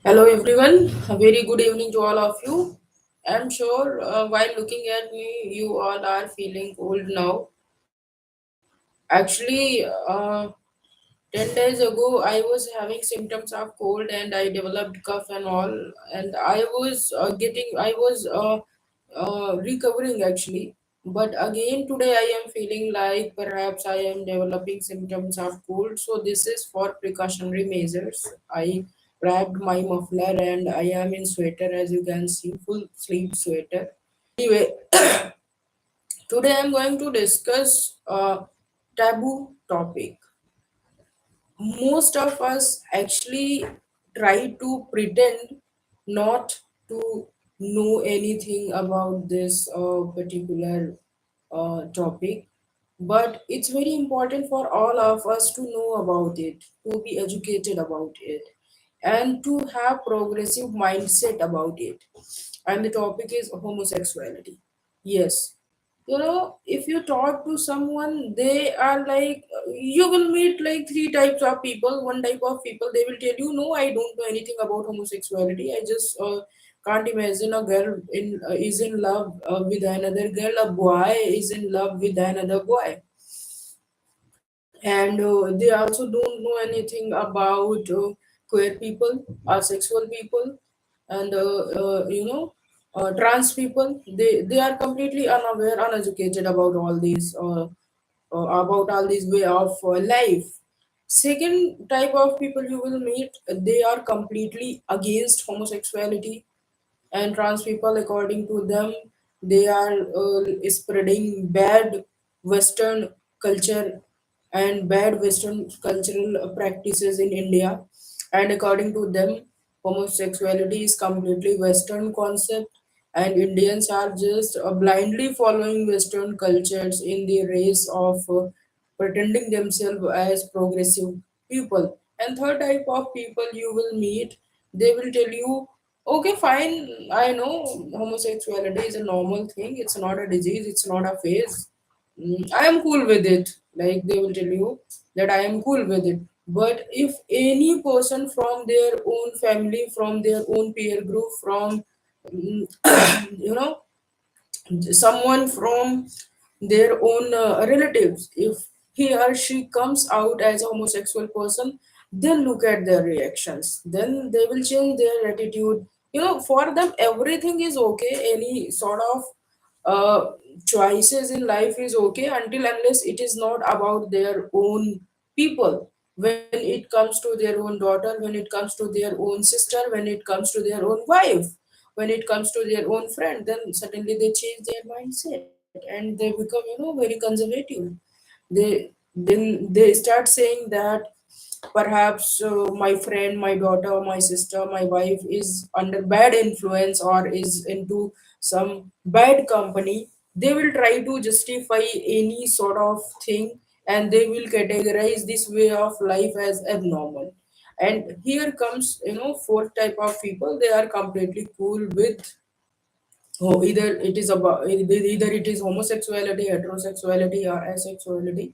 Hello everyone, a very good evening to all of you. I'm sure while looking at me, you all are feeling cold now. Actually, 10 days ago, I was having symptoms of cold and I developed cough and all, and I was recovering actually. But again, today I am feeling like perhaps I am developing symptoms of cold, so this is for precautionary measures. I wrapped my muffler and I am in sweater, as you can see, full sleeve sweater. Anyway, today I'm going to discuss a taboo topic. Most of us actually try to pretend not to know anything about this particular topic, but it's very important for all of us to know about it, to be educated about it, and to have progressive mindset about it. And the topic is homosexuality. Yes, if you talk to someone, they are like, you will meet like three types of people. One type of people, they will tell you, no, I don't know anything about homosexuality. I just can't imagine a girl is in love with another girl, a boy is in love with another boy. And they also don't know anything about queer people, asexual people, and trans people. They are completely unaware, uneducated about all these way of life. Second type of people you will meet, they are completely against homosexuality and trans people. According to them, they are spreading bad western culture and bad western cultural practices in India. And according to them, homosexuality is completely western concept, and Indians are just blindly following western cultures in the race of pretending themselves as progressive people. And third type of people you will meet, they will tell you, okay, fine, I know homosexuality is a normal thing, it's not a disease, it's not a phase. I am cool with it. Like they will tell you that I am cool with it. But if any person from their own family, from their own peer group, from mm, you know someone from their own relatives, if he or she comes out as a homosexual person, then look at their reactions, then they will change their attitude. For them everything is okay, any sort of uh, choices in life is okay until unless it is not about their own people. When it comes to their own daughter, when it comes to their own sister, when it comes to their own wife, when it comes to their own friend, then suddenly they change their mindset and they become very conservative. They then they start saying that perhaps my friend, my daughter, my sister, my wife is under bad influence or is into some bad company. They will try to justify any sort of thing, and they will categorize this way of life as abnormal. And here comes fourth type of people. They are completely cool with, either it is homosexuality, heterosexuality, or asexuality.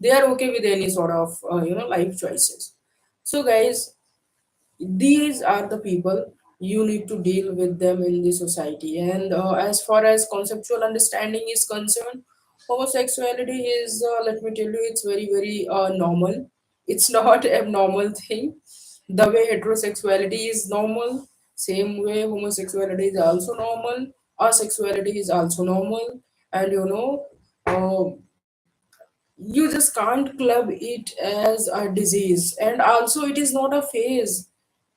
They are okay with any sort of life choices. So guys, these are the people you need to deal with them in the society. And as far as conceptual understanding is concerned, homosexuality is, let me tell you, it's very very normal. It's not abnormal thing. The way heterosexuality is normal, same way homosexuality is also normal, asexuality is also normal. And uh, you just can't club it as a disease, and also it is not a phase.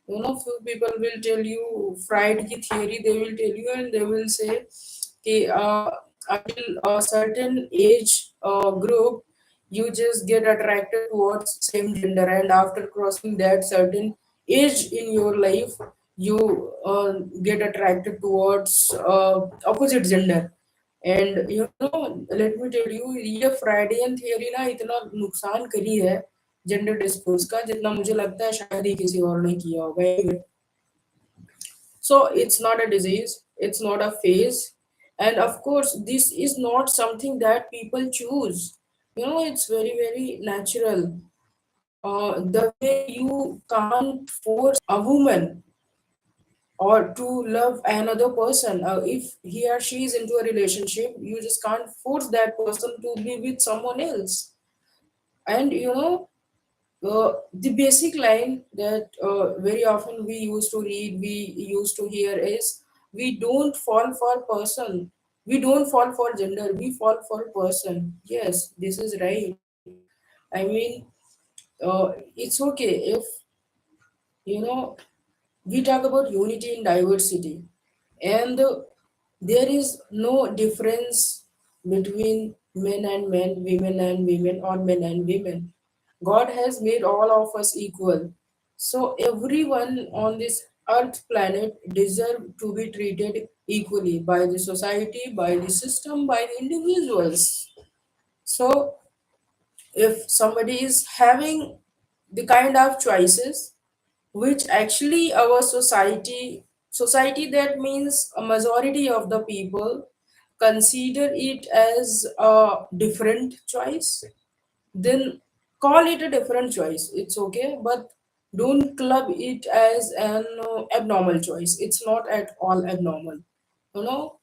Few people will tell you Freud ki theory, they will tell you, and they will say कि, until a certain age group, you just get attracted towards same gender, and after crossing that certain age in your life, you get attracted towards opposite gender. And let me tell you, ये Freudian theory ना इतना नुकसान करी है gender discourse का, जितना मुझे लगता है शायद ही किसी और ने किया होगा. So it's not a disease, it's not a phase, and of course, this is not something that people choose. It's very, very natural. The way you can't force a woman. or to love another person. If he or she is into a relationship, you just can't force that person to be with someone else. And the basic line that very often we used to read, we used to hear is, we don't fall for person, we don't fall for gender, we fall for person. Yes, this is right. I mean, it's okay if, you know, we talk about unity in diversity, and there is no difference between men and men, women and women, or men and women. God has made all of us equal. So everyone on this earth planet deserve to be treated equally by the society, by the system, by the individuals. So if somebody is having the kind of choices which actually our society, that means a majority of the people consider it as a different choice, then call it a different choice, it's okay, but don't club it as an abnormal choice. It's not at all abnormal. you know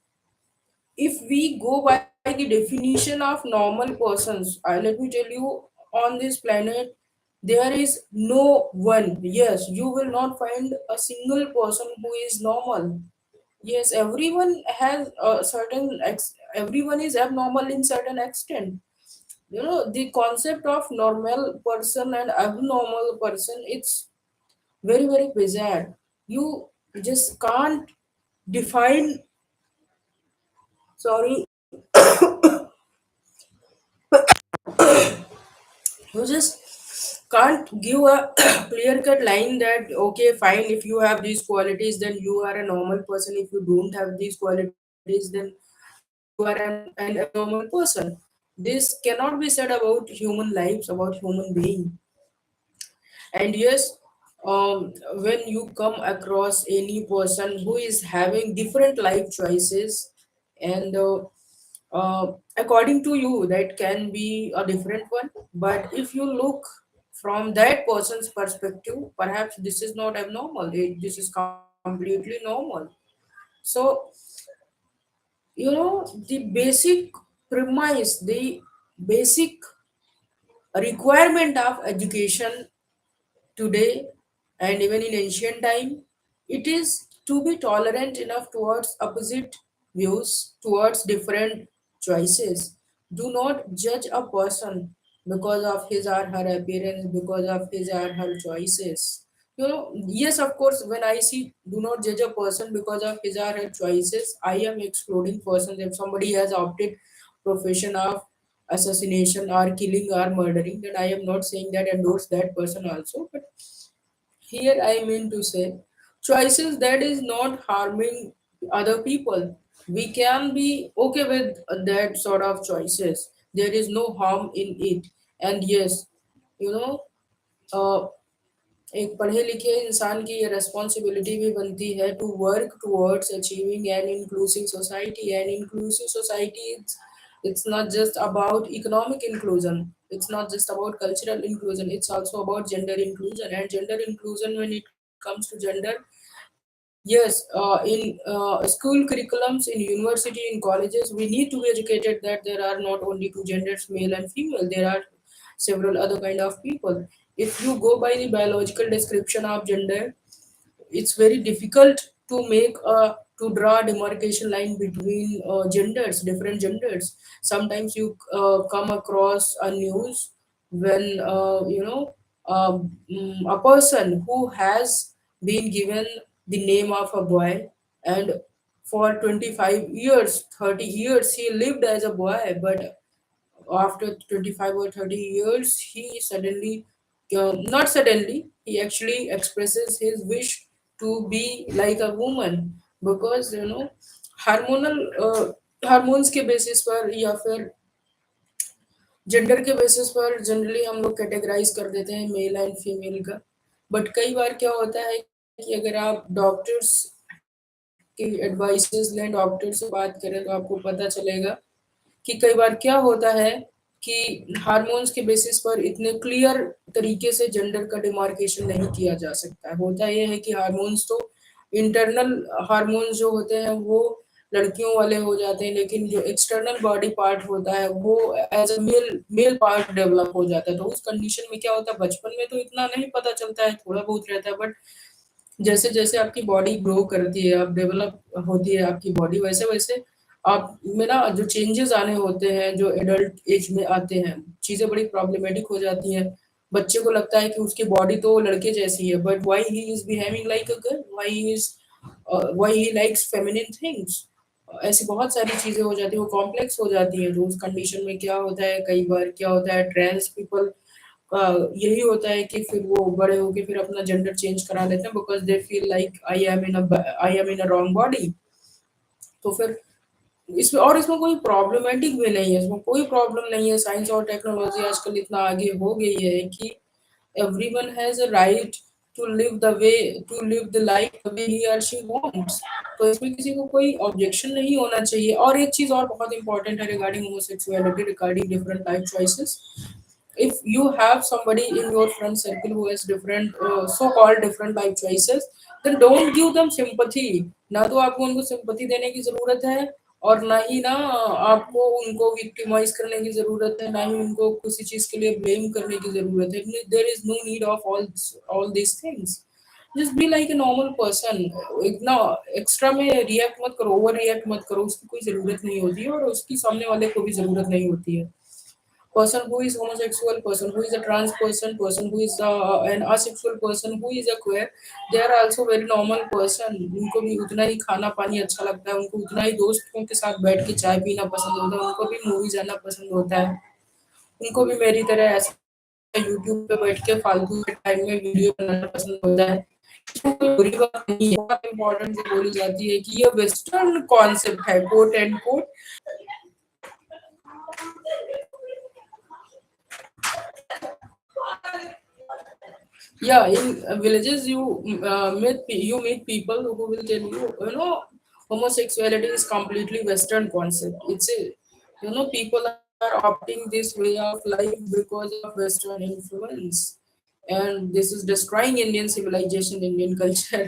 if we go by the definition of normal persons, let me tell you, on this planet there is no one. Yes, you will not find a single person who is normal. Yes, everyone has a everyone is abnormal in certain extent. The concept of normal person and abnormal person, it's very very bizarre. You just can't define, sorry, you just can't give a clear cut line that okay fine, if you have these qualities then you are a normal person, if you don't have these qualities then you are an abnormal person. This cannot be said about human lives, about human being. And yes, when you come across any person who is having different life choices, and according to you that can be a different one, but if you look from that person's perspective, perhaps this is not abnormal, this is completely normal. So the basic premise, the basic requirement of education today and even in ancient time, it is to be tolerant enough towards opposite views, towards different choices. Do not judge a person because of his or her appearance, because of his or her choices. Yes, of course, when I see do not judge a person because of his or her choices, I am excluding persons. If somebody has opted profession of assassination or killing or murdering, then I am not saying that endorse that person also. But here I mean to say choices that is not harming other people. We can be okay with that sort of choices. There is no harm in it. And yes, you know, uh, एक पढ़े लिखे इंसान की ये responsibility भी बनती है to work towards achieving an inclusive society. And inclusive society, it's not just about economic inclusion, it's not just about cultural inclusion, it's also about gender inclusion. And gender inclusion, when it comes to gender, yes, in school curriculums, in university, in colleges, we need to be educated that there are not only two genders, male and female, there are several other kind of people. If you go by the biological description of gender, it's very difficult to make a to draw a demarcation line between genders, different genders. Sometimes you come across a news when a person who has been given the name of a boy, and for 25 years, 30 years he lived as a boy, but after 25 or 30 years he suddenly, not suddenly, he actually expresses his wish to be like a woman, because hormonal hormones के basis पर या फिर gender के basis पर generally हम लोग categorise कर देते हैं मेल एंड फीमेल का. बट कई बार क्या होता है कि अगर आप डॉक्टर्स के एडवाइसेस लें, डॉक्टर से बात करें, तो आपको पता चलेगा कि कई बार क्या होता है कि हार्मोन्स के बेसिस पर इतने क्लियर तरीके से जेंडर का डिमार्केशन नहीं किया जा सकता है. होता यह है कि हार्मोन्स तो इंटरनल हार्मोन्स जो होते हैं वो लड़कियों वाले हो जाते हैं, लेकिन जो एक्सटर्नल बॉडी पार्ट होता है वो as a male male part develop हो जाता है। तो उस कंडीशन में क्या होता है, बचपन में तो इतना नहीं पता चलता है, थोड़ा बहुत रहता है, बट जैसे जैसे आपकी बॉडी ग्रो करती है, आप डेवलप होती है आपकी बॉडी, वैसे वैसे आप में ना जो चेंजेस आने होते हैं, जो एडल्ट एज में आते हैं, चीजें बड़ी प्रॉब्लमेटिक हो जाती हैं। बच्चे को लगता है कि उसकी बॉडी तो लड़के जैसी है, but why he is behaving like a girl, why he likes feminine things. ऐसी बहुत सारी चीजें हो जाती है, वो कॉम्प्लेक्स हो जाती है। तो उस कंडीशन में क्या होता है, कई बार क्या होता है, ट्रांस पीपल का यही होता है कि फिर वो बड़े होके फिर अपना जेंडर चेंज करा लेते हैं, because they feel like I am in a wrong body. तो फिर इसमें कोई प्रॉब्लमेटिक भी नहीं है, इसमें कोई प्रॉब्लम नहीं है। साइंस और टेक्नोलॉजी आजकल इतना आगे हो गई है कि everyone has a right to live the way to live the life the way he or she wants। तो इसमें किसी को कोई ऑब्जेक्शन नहीं होना चाहिए। और एक चीज और बहुत इंपॉर्टेंट है regarding homosexuality, regarding different life choices. If you have somebody in your friend circle who has different so-called different life choices, then don't give them sympathy। ना तो आपको उनको सिंपैथी देने की जरूरत है, और ना ही ना आपको उनको विक्टिमाइज करने की जरूरत है, ना ही उनको किसी चीज के लिए ब्लेम करने की जरूरत है। There is no need of all this things. Just be like a normal person. इतना एक्स्ट्रा में रिएक्ट मत करो, ओवर रिएक्ट मत करो, उसकी कोई जरूरत नहीं होती है, और उसकी सामने वाले को भी जरूरत नहीं होती है। Person who is homosexual, person who is a trans person, person who is an asexual person, who is a queer, they are also very normal person। उनको भी उतना ही खाना पानी अच्छा लगता है, उनको उतना ही दोस्तों के साथ बैठ के चाय पीना पसंद होता है, उनको भी मूवी जाना पसंद होता है, उनको भी मेरी तरह ऐसे यूट्यूब पे बैठ के फालतू के टाइम में वीडियो बनाना पसंद होता है। इसमें कोई बुरी बात नहीं है। बहुत इंपॉर्टेंट जो बोली जाती है कि ये वेस्टर्न कॉन्सेप्ट है, quote end quote. Yeah, in villages you meet people who will tell you, you know, homosexuality is completely Western concept. It's a, you know, people are opting this way of life because of Western influence, and this is destroying Indian civilization, Indian culture।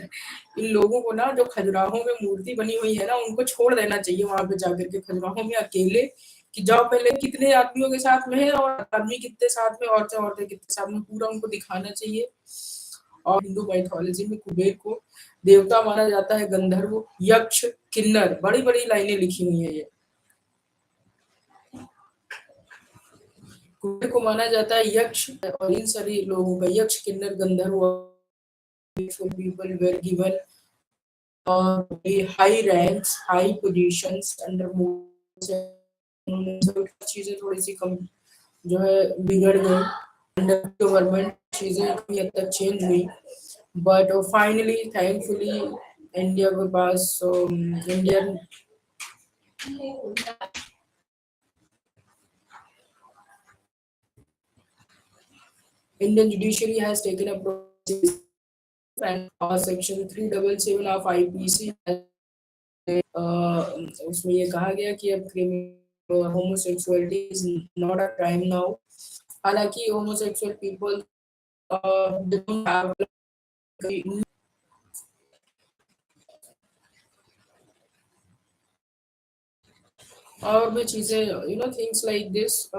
इन लोगों को ना जो खजुराहों में मूर्ति बनी हुई है ना, उनको छोड़ देना चाहिए वहां पे जाकर के खजुराहों में अकेले, कि जाओ पहले कितने आदमियों के साथ में है और आदमी कितने साथ में, औरतें औरतें कितने साथ में, पूरा उनको दिखाना चाहिए। और हिंदू माइथोलॉजी में कुबेर को देवता माना जाता है, गंधर्व, यक्ष, किन्नर, बड़ी बड़ी लाइनें लिखी हुई है ये। कुबेर को माना जाता है यक्ष, और इन सभी लोगों का yaksha, kinnar, gandharva people were given high ranks, high positions under. चीजें थोड़ी सी कम जो है बिगड़ गई अंडर गवर्नमेंट, चीजें काफी हद तक चेंज हुई, बट फाइनली थैंकफुली इंडिया के पास Indian Indian judiciary has taken a process, and section 377 of IPC उसमें ये कहा गया कि अब criminal homosexuality is not a crime now. हालांकि होमोसेक्सुअल पीपल डोंट हैव और भी चीजें, you know, things like this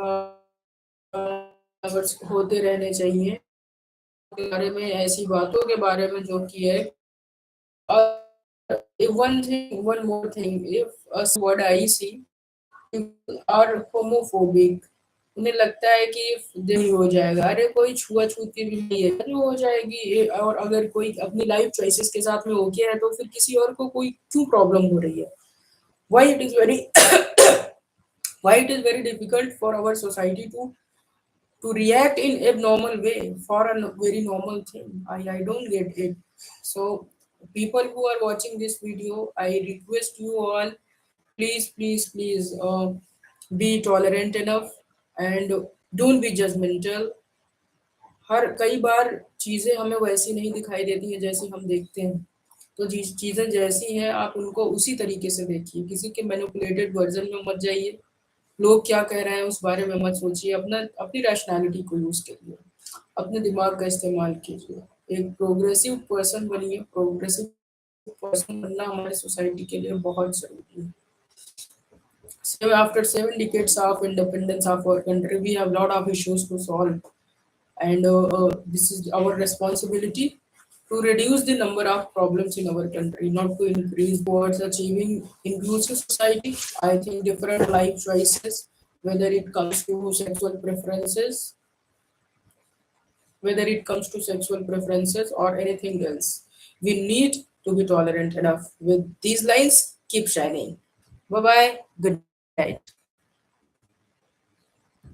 होते रहने चाहिए। के बारे में, ऐसी बातों के बारे में जो कि है। One more thing, if a word I see और होमोफोबिक, उन्हें लगता है कि नहीं हो जाएगा, अरे कोई छुआछूत की बीमारी है जो हो जाएगी। और अगर कोई अपनी लाइफ चॉइसेस के साथ में ओके है, तो फिर किसी और को कोई क्यों प्रॉब्लम हो रही है? Why it is very why it is very difficult for our society to react in abnormal way for a very normal thing? I don't get it. So people who are watching this video, I request you all, please be tolerant enough and don't be judgmental। हर कई बार चीजें हमें वैसी नहीं दिखाई देती है जैसी हम देखते हैं। तो चीजें जैसी हैं आप उनको उसी तरीके से देखिए, किसी के मैनिपुलेटेड वर्जन में मत जाइए। लोग क्या कह रहे हैं उस बारे में मत सोचिए, अपनी रैशनैलिटी को यूज करिए, अपने दिमाग का इस्तेमाल कीजिए, एक प्रोग्रेसिव पर्सन बनिए, प्रोग्रेसिव पर्सन बनना हमारे सोसाइटी के लिए बहुत जरूरी है. So after 7 decades of independence of our country, we have a lot of issues to solve, and this is our responsibility to reduce the number of problems in our country, not to increase towards achieving inclusive society. I think different life choices, whether it comes to sexual preferences, whether it comes to sexual preferences or anything else, we need to be tolerant enough. With these lines, keep shining. Bye bye. Good night.